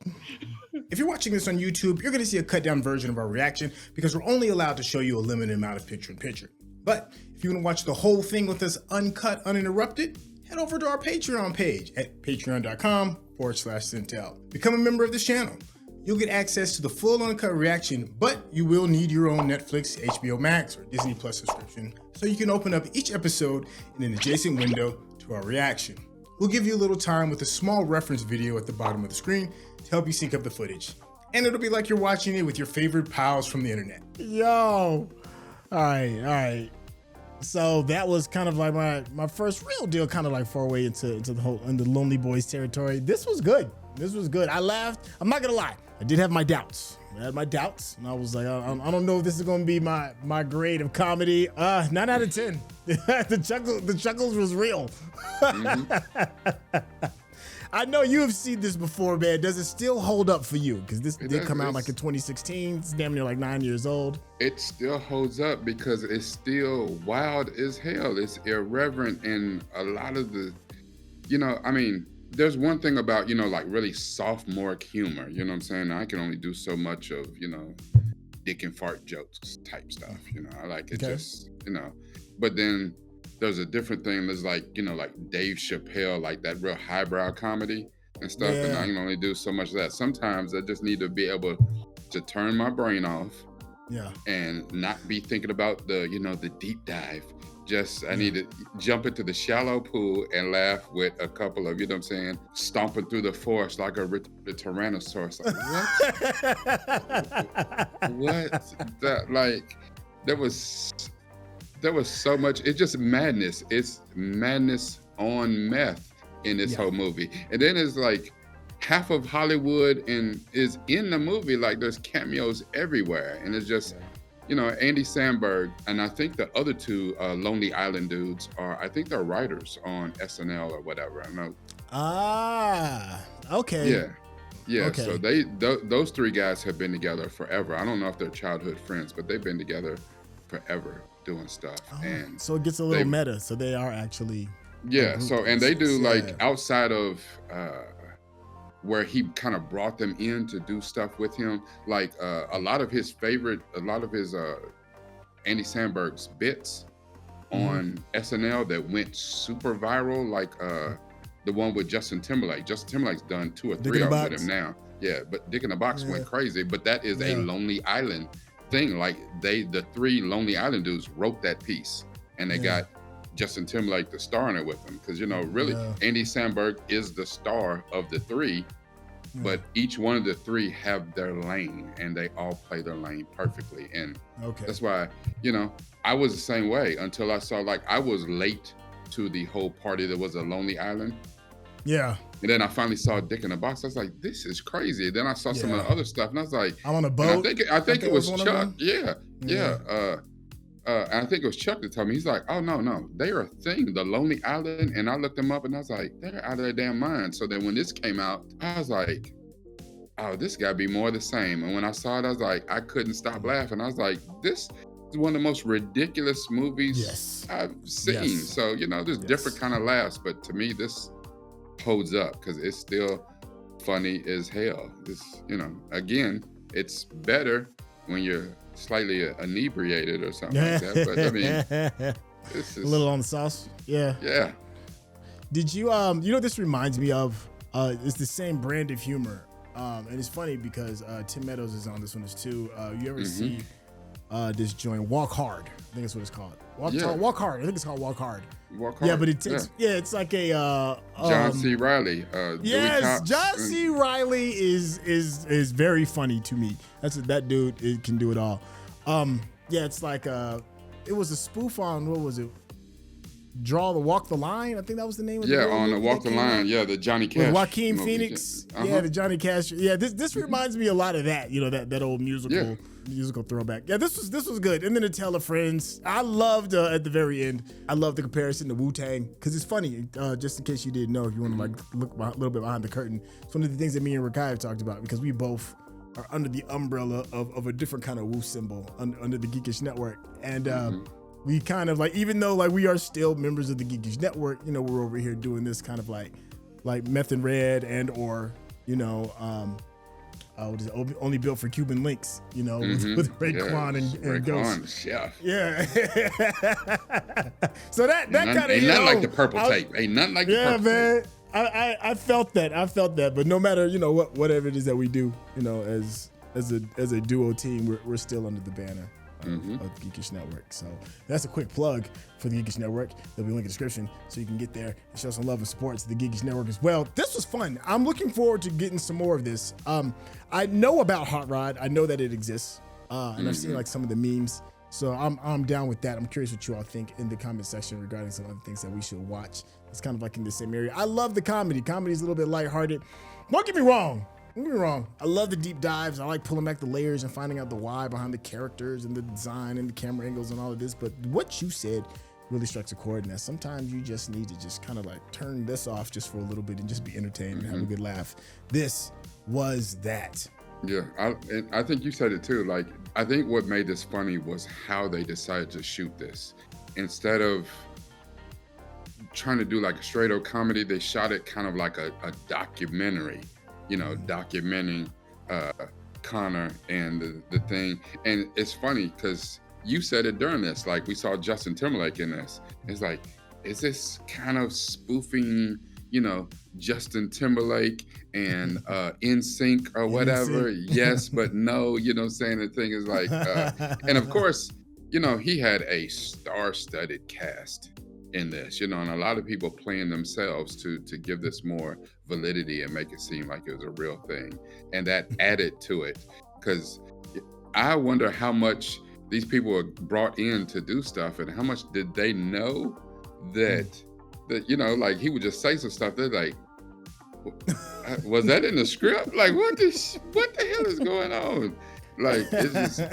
If you're watching this on YouTube, you're going to see a cut down version of our reaction because we're only allowed to show you a limited amount of picture-in-picture. But if you want to watch the whole thing with us uncut, uninterrupted, head over to our Patreon page at patreon.com/Syntell. Become a member of this channel. You'll get access to the full uncut reaction, but you will need your own Netflix, HBO Max, or Disney Plus subscription so you can open up each episode in an adjacent window to our reaction. We'll give you a little time with a small reference video at the bottom of the screen to help you sync up the footage. And it'll be like you're watching it with your favorite pals from the internet. Yo, all right. So that was kind of like my first real deal, kind of like foray into the Lonely Boys territory. This was good. I laughed. I'm not gonna lie. I did have my doubts. And I was like, I don't know if this is gonna be my grade of comedy. 9 out of 10. The chuckles was real. I know you have seen this before, man. Does it still hold up for you? Because this did come out like in 2016. It's damn near like 9 years old. It still holds up because it's still wild as hell. It's irreverent, and a lot of the, there's one thing about, like really sophomoric humor, you know what I'm saying? I can only do so much of, dick and fart jokes type stuff, I like it just, but then there's a different thing that's like, like Dave Chappelle, like that real highbrow comedy and stuff. Yeah. And I can only do so much of that. Sometimes I just need to be able to turn my brain off and not be thinking about the, the deep dive. I need to jump into the shallow pool and laugh with a couple of, stomping through the forest like a Tyrannosaurus. Like, what? There was so much. It's just madness. It's madness on meth in this whole movie. And then it's like, half of Hollywood and is in the movie. Like there's cameos everywhere, and it's just, you know, Andy Samberg and I think the other two Lonely Island dudes I think they're writers on SNL or whatever. I know. Ah, okay. Yeah. Okay. So those three guys have been together forever. I don't know if they're childhood friends, but they've been together forever doing stuff. And so it gets a little meta. So they are actually. Yeah. So and they do like outside of where he kind of brought them in to do stuff with him. Like a lot of his Andy Samberg's bits on SNL that went super viral, like the one with Justin Timberlake. Justin Timberlake's done 2 or 3 of them with him now. Yeah, but Dick in the Box went crazy. But that is a Lonely Island thing. Like the 3 Lonely Island dudes wrote that piece, and they got Justin Timberlake the star in it with them. Because, you know, really, Andy Samberg is the star of the 3, but each one of the 3 have their lane, and they all play their lane perfectly. And that's why, you know, I was the same way until I saw, like, I was late to the whole party that was a Lonely Island. Yeah. And then I finally saw Dick in the Box. I was like, this is crazy. Then I saw some of the other stuff, and I was like, I'm on a boat. I think it was Chuck. Yeah. And I think it was Chuck that told me. He's like, oh, no, they are a thing, the Lonely Island. And I looked them up, and I was like, they're out of their damn mind. So then when this came out, I was like, oh, this got to be more the same. And when I saw it, I was like, I couldn't stop laughing. I was like, this is one of the most ridiculous movies I've seen. So, you know, there's different kind of laughs, but to me, this holds up because it's still funny as hell. It's, you know, again, it's better when you're slightly inebriated or something like that. But I mean, this is a little on the sauce. Yeah. Yeah. Did you you know, this reminds me of it's the same brand of humor. And it's funny because Tim Meadows is on this one too. You ever see this joint Walk Hard? I think that's what it's called. Walk Hard. I think it's called Walk Hard. Walk Hard. Yeah, but it's like a John C. Reilly. Yes, John C. Reilly is very funny to me. That dude can do it all. Yeah, it's like it was a spoof on, what was it? Walk the Line. I think that was the name of the movie. Yeah, on the Walk the Line. Yeah, the Johnny Cash. With Joaquin Phoenix. Yeah, the Johnny Cash. Yeah, this reminds me a lot of that. You know, that old musical throwback. Yeah, this was good. And then The Tale of Friends. I loved at the very end. I love the comparison to Wu-Tang because it's funny. Just in case you didn't know, if you want to like look a little bit behind the curtain, it's one of the things that me and Rekkai have talked about because we both are under the umbrella of a different kind of Wu symbol under the Geekish Network. And we kind of like, even though like we are still members of the Geekish Network, you know, we're over here doing this kind of like Meth and Red and or, you know, only built for Cuban links, you know, with Raekwon and Ghost. Chef. Yeah. So that kind of, ain't nothing like the purple tape. Ain't nothing like the purple tape. I felt that. But no matter, you know, whatever it is that we do, you know, as a duo team, we're still under the banner of the Geekish Network. So that's a quick plug for the Geekish Network. There'll be a link in the description so you can get there and show some love and support to the Geekish Network as well. This was fun. I'm looking forward to getting some more of this. I know about Hot Rod. I know that it exists. And I've seen like some of the memes. So I'm down with that. I'm curious what you all think in the comment section regarding some other things that we should watch. It's kind of like in the same area. I love the comedy. Comedy's a little bit lighthearted. Don't get me wrong. I love the deep dives. I like pulling back the layers and finding out the why behind the characters and the design and the camera angles and all of this. But what you said really strikes a chord, and that sometimes you just need to just kind of like turn this off just for a little bit and just be entertained and have a good laugh. This was that. Yeah, I think you said it too. Like, I think what made this funny was how they decided to shoot this. Instead of trying to do like a straight up comedy, they shot it kind of like a documentary, you know, documenting Connor and the thing. And it's funny because you said it during this, like we saw Justin Timberlake in this. It's like, is this kind of spoofing, you know, Justin Timberlake and NSYNC or whatever? Yes, but no, you know what I'm saying? The thing is like, and of course, you know, he had a star-studded cast in this, you know, and a lot of people playing themselves to give this more validity and make it seem like it was a real thing. And that added to it, because I wonder how much these people were brought in to do stuff and how much did they know that, you know, like he would just say some stuff. They're like, was that in the script? Like, what the hell is going on? Like, it's just,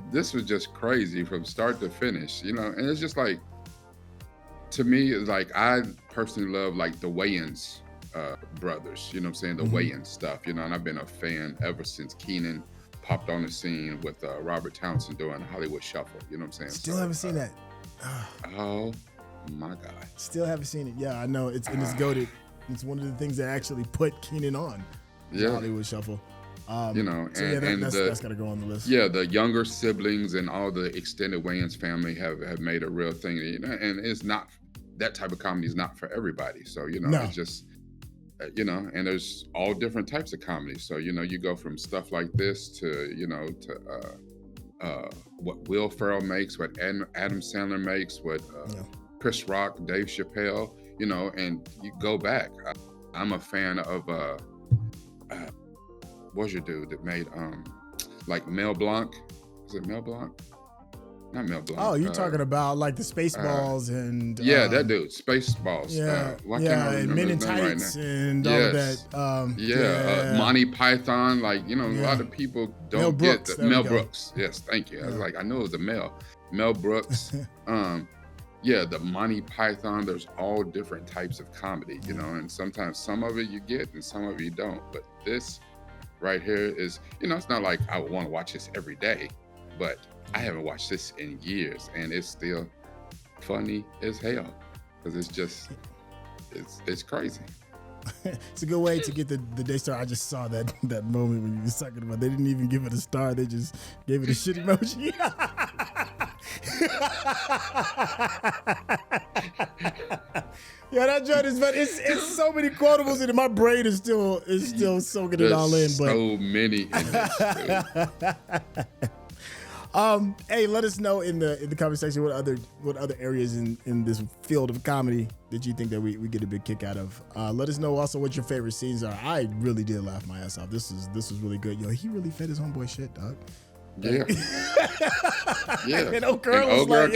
this was just crazy from start to finish, you know? And it's just like, to me, it's like, I personally love like the Wayans brothers, you know what I'm saying? The Wayans stuff, you know, and I've been a fan ever since Keenan popped on the scene with Robert Townsend doing Hollywood Shuffle, you know what I'm saying? Still haven't seen that. Oh my God. Still haven't seen it. Yeah, I know. It's goated. It's one of the things that actually put Keenan on the Hollywood Shuffle. You know, so that's got to go on the list. Yeah, the younger siblings and all the extended Wayans family have made a real thing, you know, and it's not, that type of comedy is not for everybody. So, you know, it's just, you know, and there's all different types of comedy. So, you know, you go from stuff like this to, you know, to what Will Ferrell makes, what Adam Sandler makes, what Chris Rock, Dave Chappelle, you know, and you go back. I'm a fan of, what's your dude that made like Mel Blanc? Is it Mel Blanc? Not Mel Blanc. Oh, you're talking about like the Spaceballs and that dude, Spaceballs. And Men in Tights and all of that. Monty Python. Like, you know, a lot of people don't get that. Mel Brooks. Yes, thank you. I was like, I knew it was a Mel Brooks. The Monty Python. There's all different types of comedy, you know, and sometimes some of it you get and some of it you don't. But this right here is, you know, it's not like I would want to watch this every day, but I haven't watched this in years, and it's still funny as hell because it's just, it's crazy. It's a good way to get the day started. I just saw that moment when you were talking about, they didn't even give it a star, they just gave it a shit emoji. Yeah, that joint is funny. It's so many quotables in it. My brain is still soaking it all in. But so many in this. Hey, let us know in the comment section what other areas in this field of comedy that you think that we get a big kick out of. Let us know also what your favorite scenes are. I really did laugh my ass off. This was really good. Yo, he really fed his homeboy shit, dog. Yeah. And old girl was like,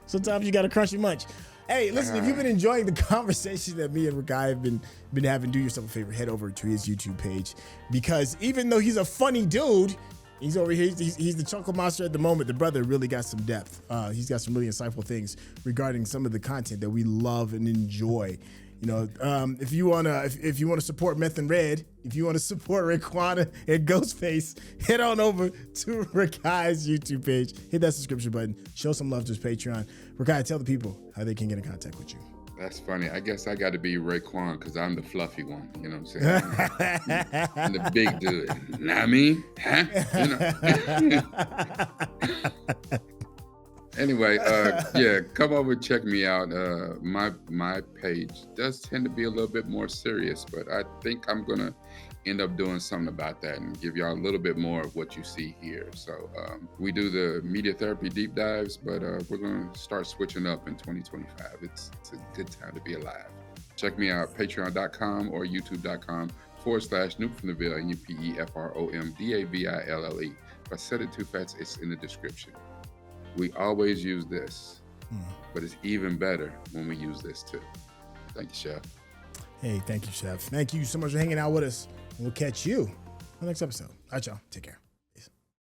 sometimes you got to crunch your munch. Hey, listen, if you've been enjoying the conversation that me and Rekkai have been having, do yourself a favor, head over to his YouTube page, because even though he's a funny dude, he's over here, he's the chuckle monster at the moment. The brother really got some depth. He's got some really insightful things regarding some of the content that we love and enjoy. You know, if you wanna support Meth and Red, if you wanna support Raekwon and Ghostface, head on over to Rekkai's YouTube page. Hit that subscription button. Show some love to his Patreon. Rekkai, tell the people how they can get in contact with you. That's funny. I guess I got to be Raekwon because I'm the fluffy one. You know what I'm saying? I'm the big dude. Know what I mean? Huh? You know? Anyway, come over and check me out. My page does tend to be a little bit more serious, but I think I'm gonna end up doing something about that and give y'all a little bit more of what you see here. So we do the media therapy deep dives, but we're gonna start switching up in 2025. It's a good time to be alive. Check me out, patreon.com or youtube.com/Nuke from the Ville, NUPEFROMDAVILLE. If I said it too fast, it's in the description. We always use this, but it's even better when we use this too. Thank you, Chef. Hey, thank you, Chef. Thank you so much for hanging out with us. We'll catch you on the next episode. All right, y'all. Take care.